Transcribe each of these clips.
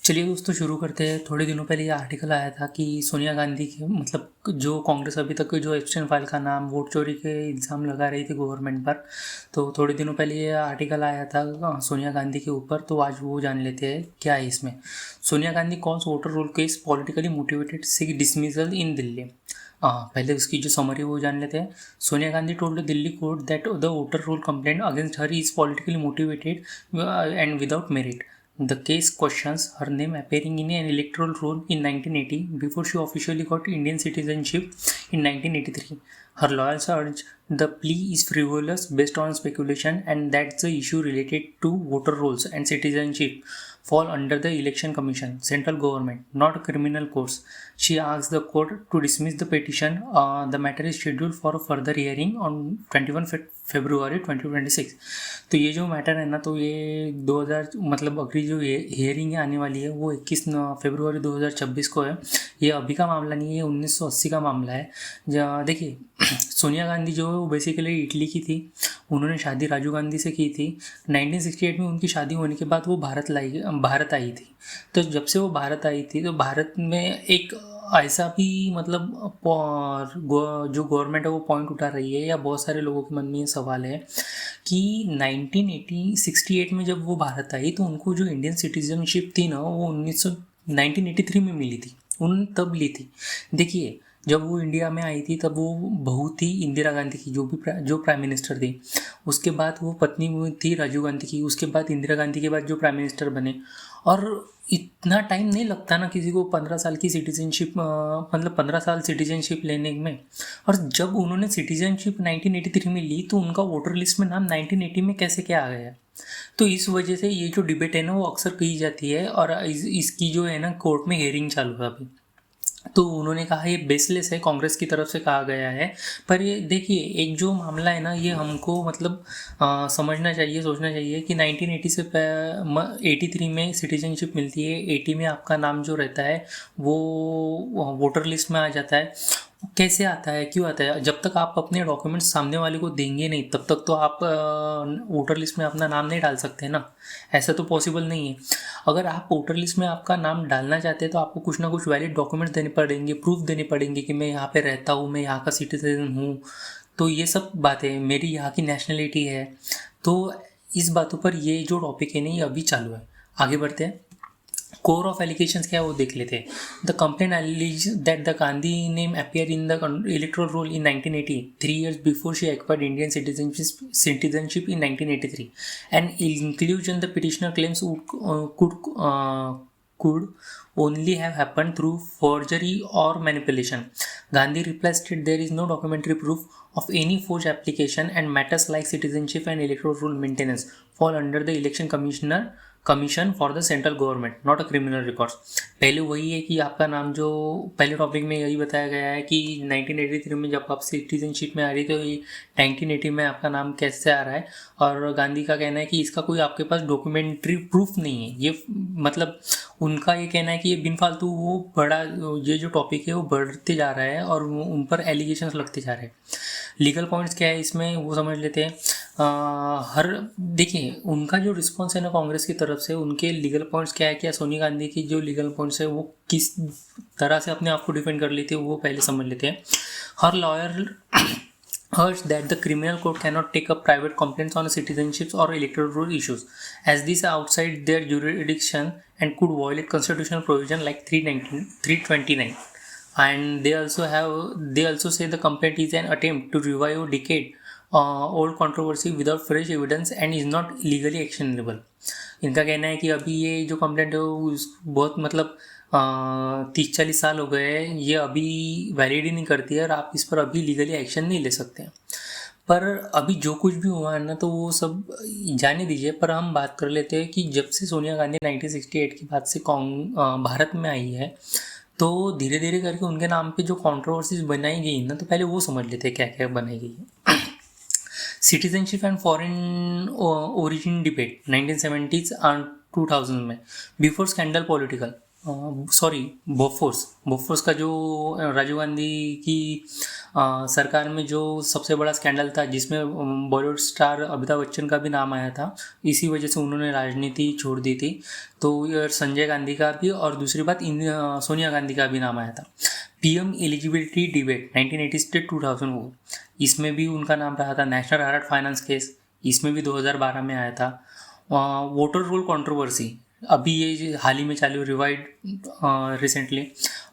चलिए दोस्तों शुरू करते हैं। थोड़े दिनों पहले ये आर्टिकल आया था कि सोनिया गांधी के मतलब जो कांग्रेस अभी तक जो एप्स्टाइन फाइल का नाम वोट चोरी के इल्ज़ाम लगा रही थी गवर्नमेंट पर। तो थोड़े दिनों पहले ये आर्टिकल आया था सोनिया गांधी के ऊपर। तो आज वो जान लेते हैं क्या है इसमें। Sonia Gandhi calls voter roll case politically motivated से डिसमिसल इन दिल्ली। पहले उसकी जो समरी वो जान लेते हैं। Sonia Gandhi told Delhi court that the voter roll complaint against her is politically motivated and without merit. The case questions her name appearing in an electoral roll in 1980 before she officially got Indian citizenship in 1983. Her lawyers urge the plea is frivolous based on speculation and that the issue related to voter rolls and citizenship fall under the Election Commission, central government, not criminal courts. She asks the court to dismiss the petition. The matter is scheduled for a further hearing on 21 February 2026. तो ये जो matter है ना, तो ये 2000 मतलब अगली जो हियरिंग आने वाली है वो 21 फरवरी 2026 को है। ये अभी का मामला नहीं है, 1980 का मामला है। देखिए सोनिया गांधी जो है वो बेसिकली इटली की थी। उन्होंने शादी राजीव गांधी से की थी। 1968 में उनकी शादी होने के बाद वो भारत आई थी। तो जब से वो भारत आई थी तो भारत में एक ऐसा भी मतलब जो गवर्नमेंट है वो पॉइंट उठा रही है, या बहुत सारे लोगों के मन में ये सवाल है कि 1968 में जब वो भारत आई तो उनको जो इंडियन सिटीजनशिप थी ना वो 1983 में मिली थी, उन तब ली थी। देखिए जब वो इंडिया में आई थी तब वो बहू थी इंदिरा गांधी की, जो प्राइम मिनिस्टर थी। उसके बाद वो पत्नी थी राजीव गांधी की। उसके बाद इंदिरा गांधी के बाद जो प्राइम मिनिस्टर बने। और इतना टाइम नहीं लगता ना किसी को 15 साल की सिटीजनशिप मतलब 15 साल सिटीजनशिप लेने में। और जब उन्होंने सिटीजनशिप 1983 में ली तो उनका वोटर लिस्ट में नाम 1980 में कैसे क्या आ गया। तो इस वजह से ये जो डिबेट है ना वो अक्सर की जाती है। और इसकी जो है ना कोर्ट में हियरिंग चालू है अभी। तो उन्होंने कहा ये बेसलेस है, कांग्रेस की तरफ से कहा गया है। पर ये देखिए एक जो मामला है ना ये हमको मतलब समझना चाहिए, सोचना चाहिए कि 1980 से 83 में सिटीजनशिप मिलती है। 80 में आपका नाम जो रहता है वो वोटर लिस्ट में आ जाता है। कैसे आता है, क्यों आता है? जब तक आप अपने डॉक्यूमेंट्स सामने वाले को देंगे नहीं तब तक तो आप वोटर लिस्ट में अपना नाम नहीं डाल सकते ना। ऐसा तो पॉसिबल नहीं है। अगर आप वोटर लिस्ट में आपका नाम डालना चाहते हैं तो आपको कुछ ना कुछ वैलिड डॉक्यूमेंट्स देने पड़ेंगे, प्रूफ देने पड़ेंगे कि मैं यहाँ पे रहता हूँ, मैं यहाँ का सिटीजन हूँ। तो ये सब बातें, मेरी यहाँ की नेशनलिटी है। तो इस बातों पर ये जो टॉपिक है ना ये अभी चालू है। आगे बढ़ते हैं। कोर ऑफ एलिगेशंस क्या है वो देख लेते हैं। The complaint alleges that the Gandhi name appear in the electoral roll in 1980, 3 years before she acquired Indian citizenship in 1983. An inclusion the petitioner claims could only have happened through forgery or manipulation. Gandhi replies that there is no documentary proof of any forged application and matters like citizenship and electoral roll maintenance fall under the election commission for the central government, not a criminal records. पहले वही है कि आपका नाम जो पहले topic में यही बताया गया है कि 1983 में जब आप सिटीजनशिप में आ रही तो ये 1980 में आपका नाम कैसे आ रहा है। और गांधी का कहना है कि इसका कोई आपके पास डॉक्यूमेंट्री प्रूफ नहीं है। ये मतलब उनका ये कहना है कि ये बिन फालतू वो बड़ा ये जो टॉपिक है वो बढ़ते जा रहा है और उन पर एलिगेशंस लगते जा रहे हैं। लीगल पॉइंट्स क्या है इसमें वो समझ लेते हैं। देखिए उनका जो रिस्पॉन्स है ना कांग्रेस की तरफ से, उनके लीगल पॉइंट्स क्या है, क्या सोनिया गांधी की जो लीगल पॉइंट्स है वो किस तरह से अपने आप को डिफेंड कर लेते हैं वो पहले समझ लेते हैं। हर lawyer urged that the criminal court cannot take up private complaints on citizenships or electoral roll issues, as these are outside their jurisdiction and could violate constitutional provision like 329. And they also say the complaint is an attempt to revive a decade old controversy without fresh evidence and is not legally actionable. इनका कहना है कि अभी ये जो complaint है वो बहुत मतलब 30-40 साल हो गए हैं, ये अभी वैलिड ही नहीं करती है और आप इस पर अभी लीगली एक्शन नहीं ले सकते हैं। पर अभी जो कुछ भी हुआ है ना तो वो सब जाने दीजिए। पर हम बात कर लेते हैं कि जब से सोनिया गांधी 1968 के बाद से भारत में आई है तो धीरे धीरे करके उनके नाम पे जो कंट्रोवर्सीज बनाई गई ना तो पहले वो समझ लेते हैं क्या क्या बनाई गई है। Citizenship and foreign origin debate 1970s और 2000 में, before scandal political sorry, Bofors का जो राजीव गांधी की सरकार में जो सबसे बड़ा स्कैंडल था, जिसमें बॉलीवुड स्टार अमिताभ बच्चन का भी नाम आया था, इसी वजह से उन्होंने राजनीति छोड़ दी थी। तो ये संजय गांधी का भी, और दूसरी बात सोनिया गांधी का भी नाम आया था। पीएम एलिजिबिलिटी डिबेट 1980 से 2004, इसमें भी उनका नाम रहा था। नेशनल हेराल्ड फाइनेंस केस, इसमें भी 2012 में आया था। वोटर रोल कंट्रोवर्सी, अभी ये हाल ही में चालू रिवाइड रिसेंटली।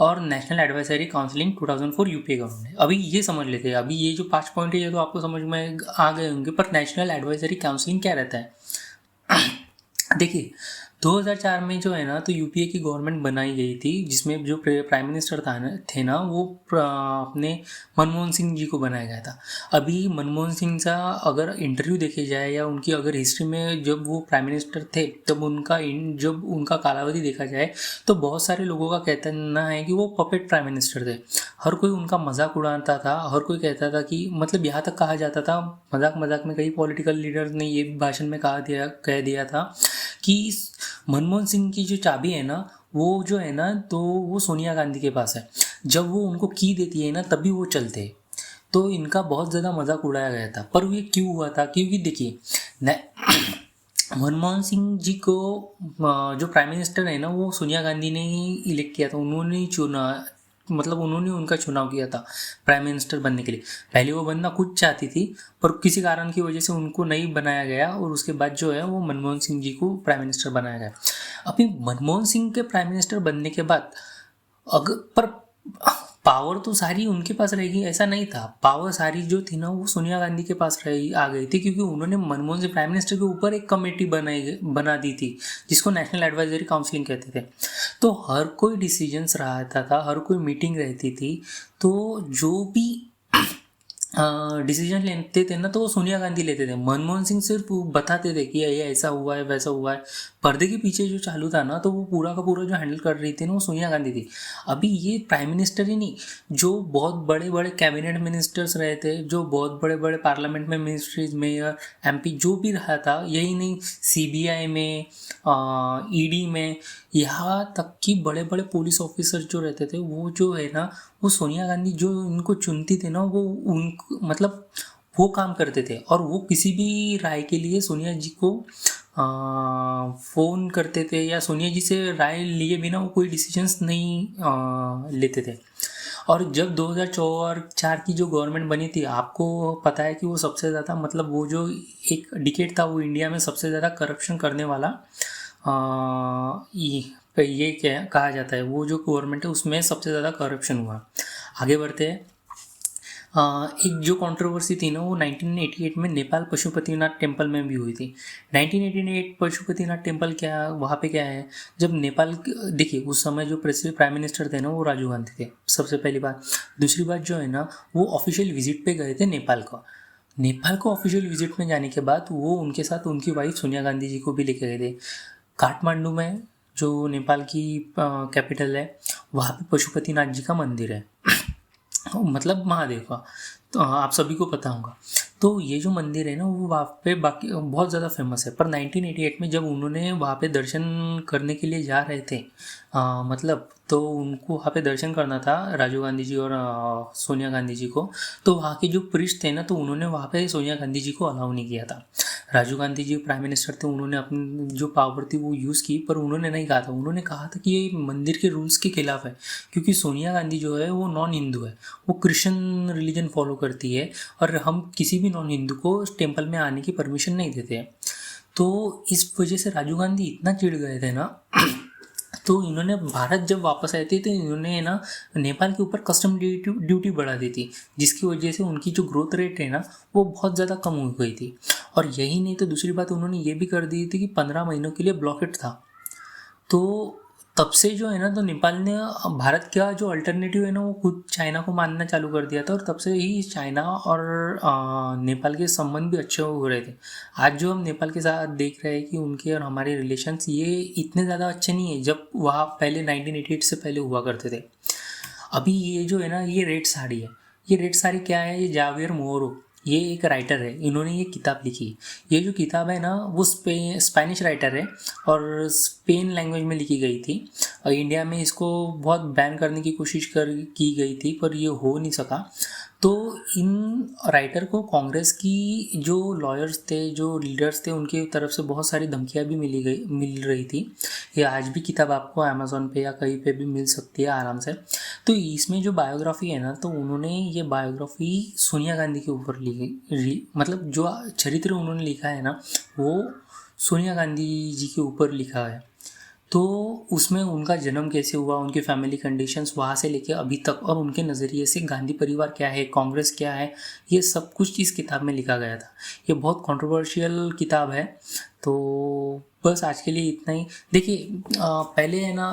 और national advisory counselling 2004 UPA government. अभी ये समझ लेते हैं, अभी ये जो 5 पॉइंट है ये तो आपको समझ में आ गए होंगे, पर नेशनल एडवाइजरी काउंसिलिंग क्या रहता है? देखिए, 2004 में जो है ना, तो यूपीए की गवर्नमेंट बनाई गई थी, जिसमें जो प्राइम मिनिस्टर थे ना, वो अपने मनमोहन सिंह जी को बनाया गया था। अभी मनमोहन सिंह का अगर इंटरव्यू देखे जाए या उनकी अगर हिस्ट्री में जब वो प्राइम मिनिस्टर थे तब जब उनका कालावधि देखा जाए, तो बहुत सारे लोगों का कहना है कि वो पपेट प्राइम मिनिस्टर थे। हर कोई उनका मजाक उड़ाता था, हर कोई कहता था कि, मतलब यहाँ तक कहा जाता था, मजाक मजाक में कई पॉलिटिकल लीडर्स ने ये भाषण में कह दिया था कि मनमोहन सिंह की जो चाबी है ना, वो जो है ना, तो वो सोनिया गांधी के पास है। जब वो उनको की देती है ना, तभी वो चलते हैं। तो इनका बहुत ज़्यादा मजाक उड़ाया गया था। पर ये क्यों हुआ था? क्योंकि देखिए, मनमोहन सिंह जी को जो प्राइम मिनिस्टर है ना, वो सोनिया गांधी ने ही इलेक्ट किया था, उन्होंने ही चुना, मतलब उन्होंने उनका चुनाव किया था प्राइम मिनिस्टर बनने के लिए। पहले वो बनना खुद चाहती थी, पर किसी कारण की वजह से उनको नहीं बनाया गया, और उसके बाद जो है वो मनमोहन सिंह जी को प्राइम मिनिस्टर बनाया गया। अभी मनमोहन सिंह के प्राइम मिनिस्टर बनने के बाद अगर पर पावर तो सारी उनके पास रहेगी ऐसा नहीं था। पावर सारी जो थी ना, वो सोनिया गांधी के पास आ गई थी, क्योंकि उन्होंने मनमोहन सिंह प्राइम मिनिस्टर के ऊपर एक कमेटी बना दी थी, जिसको नेशनल एडवाइजरी काउंसिलिंग कहते थे। तो हर कोई डिसीजंस रहता था, हर कोई मीटिंग रहती थी। तो जो भी डिसीजन लेते थे ना, तो वो सोनिया गांधी लेते थे। मनमोहन सिंह सिर्फ बताते थे कि ये ऐसा हुआ है, वैसा हुआ है। पर्दे के पीछे जो चालू था ना, तो वो पूरा का पूरा जो हैंडल कर रही थी ना, वो सोनिया गांधी थी। अभी ये प्राइम मिनिस्टर ही नहीं, जो बहुत बड़े बड़े कैबिनेट मिनिस्टर्स रहे थे, जो बहुत बड़े बड़े पार्लियामेंट में मिनिस्ट्रीज, मेयर, एमपी जो भी रहा था, यही नहीं, सीबीआई में, ईडी में, यहाँ तक कि बड़े बड़े पुलिस ऑफिसर जो रहते थे, वो जो है ना, वो सोनिया गांधी जो इनको चुनती थी ना, वो उन मतलब वो काम करते थे। और वो किसी भी राय के लिए सोनिया जी को फ़ोन करते थे, या सोनिया जी से राय लिए बिना वो कोई डिसीजंस नहीं लेते थे। और जब 2004 की जो गवर्नमेंट बनी थी, आपको पता है कि वो सबसे ज़्यादा, मतलब वो जो एक डिकेड था, वो इंडिया में सबसे ज़्यादा करप्शन करने वाला ये क्या कहा जाता है, वो जो गवर्नमेंट है उसमें सबसे ज़्यादा करप्शन हुआ। आगे बढ़ते हैं। एक जो कंट्रोवर्सी थी ना, वो 1988 में नेपाल पशुपतिनाथ टेम्पल में भी हुई थी। 1988 पशुपतिनाथ टेम्पल क्या, वहाँ पे क्या है, जब नेपाल, देखिए उस समय जो प्राइम मिनिस्टर थे ना, वो राजीव गांधी थे, सबसे पहली बात। दूसरी बात जो है ना, वो ऑफिशियल विजिट पे गए थे नेपाल को ऑफिशियल विजिट में जाने के बाद वो उनके साथ उनकी वाइफ सोनिया गांधी जी को भी लेके गए थे। काठमांडू में, जो नेपाल की कैपिटल है, वहाँ पे पशुपतिनाथ जी का मंदिर है, मतलब महादेव का, तो आप सभी को पता होगा। तो ये जो मंदिर है ना, वो वहाँ पे बाकी बहुत ज़्यादा फेमस है। पर 1988 में जब उन्होंने वहाँ पे दर्शन करने के लिए जा रहे थे, मतलब तो उनको वहाँ पे दर्शन करना था, राजीव गांधी जी और सोनिया गांधी जी को। तो वहाँ के जो प्रीस्ट थे ना, तो उन्होंने वहाँ पे सोनिया गांधी जी को अलाउ नहीं किया था। राजीव गांधी जी प्राइम मिनिस्टर थे, उन्होंने अपनी जो पावर थी वो यूज़ की, पर उन्होंने नहीं कहा था। उन्होंने कहा था कि ये मंदिर के रूल्स के खिलाफ है, क्योंकि सोनिया गांधी जो है वो नॉन हिंदू है, वो क्रिश्चियन रिलीजन फॉलो करती है, और हम किसी भी नॉन हिंदू को इस टेम्पल में आने की परमिशन नहीं देते हैं। तो इस वजह से राजीव गांधी इतना चिढ़ गए थे ना, तो इन्होंने भारत जब वापस आए थे, तो इन्होंने ना नेपाल के ऊपर कस्टम ड्यूटी बढ़ा दी थी, जिसकी वजह से उनकी जो ग्रोथ रेट है ना, वो बहुत ज़्यादा कम हो गई थी। और यही नहीं, तो दूसरी बात उन्होंने ये भी कर दी थी कि 15 महीनों के लिए ब्लॉकेट था। तो तब से जो है ना, तो नेपाल ने भारत का जो अल्टरनेटिव है ना, वो खुद चाइना को मानना चालू कर दिया था, और तब से ही चाइना और नेपाल के संबंध भी अच्छे हो रहे थे। आज जो हम नेपाल के साथ देख रहे हैं कि उनके और हमारे रिलेशंस ये इतने ज़्यादा अच्छे नहीं है, जब वहाँ पहले 1988 से पहले हुआ करते थे। अभी ये जो है ना, ये रेड साड़ी है। ये रेड साड़ी क्या है? ये जावियर मोरो, ये एक राइटर है, इन्होंने ये किताब लिखी। ये जो किताब है ना वो स्पेनिश राइटर है और स्पेन लैंग्वेज में लिखी गई थी। और इंडिया में इसको बहुत बैन करने की कोशिश की गई थी पर ये हो नहीं सका। तो इन राइटर को कांग्रेस की जो लॉयर्स थे, जो लीडर्स थे, उनकी तरफ से बहुत सारी धमकियाँ भी मिल रही थी। ये आज भी किताब आपको अमेज़ॉन पे या कहीं पे भी मिल सकती है आराम से। तो इसमें जो बायोग्राफी है ना, तो उन्होंने ये बायोग्राफी सोनिया गांधी के ऊपर मतलब जो चरित्र उन्होंने लिखा है ना वो सोनिया गांधी जी के ऊपर लिखा है। तो उसमें उनका जन्म कैसे हुआ, उनकी फैमिली कंडीशंस वहाँ से लेके अभी तक, और उनके नज़रिए से गांधी परिवार क्या है, कांग्रेस क्या है, ये सब कुछ इस किताब में लिखा गया था। ये बहुत कंट्रोवर्शियल किताब है। तो बस आज के लिए इतना ही। देखिए पहले है ना,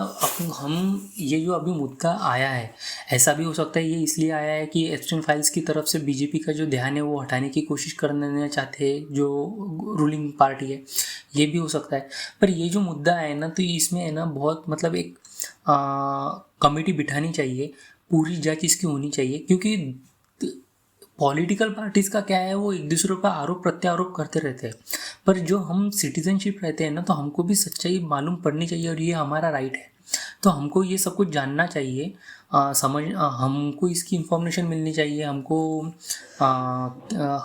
हम ये जो अभी मुद्दा आया है, ऐसा भी हो सकता है ये इसलिए आया है कि एप्स्टाइन फाइल्स की तरफ से बीजेपी का जो ध्यान है वो हटाने की कोशिश करना चाहते हैं जो रूलिंग पार्टी है, ये भी हो सकता है। पर ये जो मुद्दा है ना, तो इसमें है ना बहुत मतलब एक कमेटी बिठानी चाहिए, पूरी जांच इसकी होनी चाहिए। क्योंकि पॉलिटिकल पार्टीज़ का क्या है, वो एक दूसरे का आरोप प्रत्यारोप करते रहते हैं। पर जो हम सिटीजनशिप रहते हैं ना, तो हमको भी सच्चाई मालूम पड़नी चाहिए और ये हमारा राइट है। तो हमको ये सब कुछ जानना चाहिए, हमको इसकी इन्फॉर्मेशन मिलनी चाहिए। हमको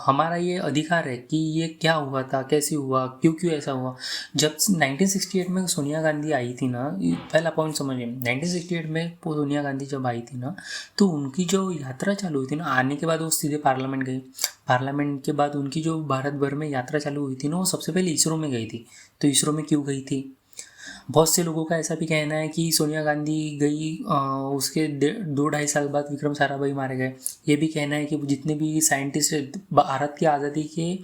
हमारा ये अधिकार है कि ये क्या हुआ था, कैसे हुआ, क्यों ऐसा हुआ। जब 1968 में सोनिया गांधी आई थी ना, पहला पॉइंट समझिए, 1968 में सोनिया गांधी जब आई थी ना, तो उनकी जो यात्रा चालू हुई थी ना, आने के बाद वो सीधे पार्लियामेंट गई। पार्लियामेंट के बाद उनकी जो भारत भर में यात्रा चालू हुई थी ना, वो सबसे पहले इसरो में गई थी। तो इसरो में क्यों गई थी? बहुत से लोगों का ऐसा भी कहना है कि सोनिया गांधी गई, उसके 2-2.5 साल बाद विक्रम साराभाई मारे गए। ये भी कहना है कि जितने भी साइंटिस्ट भारत की आज़ादी के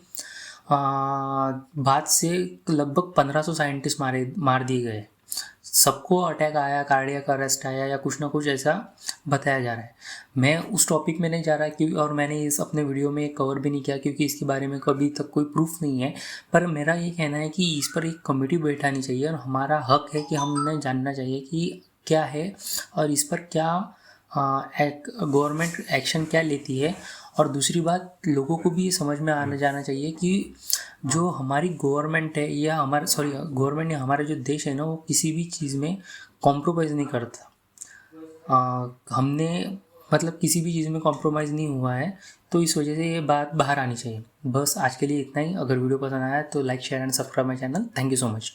बाद से लगभग 1500 साइंटिस्ट मार दिए गए। सबको अटैक आया, कार्डियक अरेस्ट आया या कुछ ना कुछ ऐसा बताया जा रहा है। मैं उस टॉपिक में नहीं जा रहा क्योंकि, और मैंने इस अपने वीडियो में कवर भी नहीं किया क्योंकि इसके बारे में कभी तक कोई प्रूफ नहीं है। पर मेरा ये कहना है कि इस पर एक कमेटी बैठानी चाहिए और हमारा हक है कि हमने जानना चाहिए कि क्या है और इस पर क्या गवर्नमेंट एक्शन क्या लेती है। और दूसरी बात, लोगों को भी ये समझ में आना जाना चाहिए कि जो हमारी गवर्नमेंट है या गवर्नमेंट या हमारा जो देश है ना, वो किसी भी चीज़ में कॉम्प्रोमाइज़ नहीं करता। हमने मतलब किसी भी चीज़ में कॉम्प्रोमाइज़ नहीं हुआ है। तो इस वजह से ये बात बाहर आनी चाहिए। बस आज के लिए इतना ही। अगर वीडियो पसंद आया तो like, share and subscribe my channel. Thank you so much.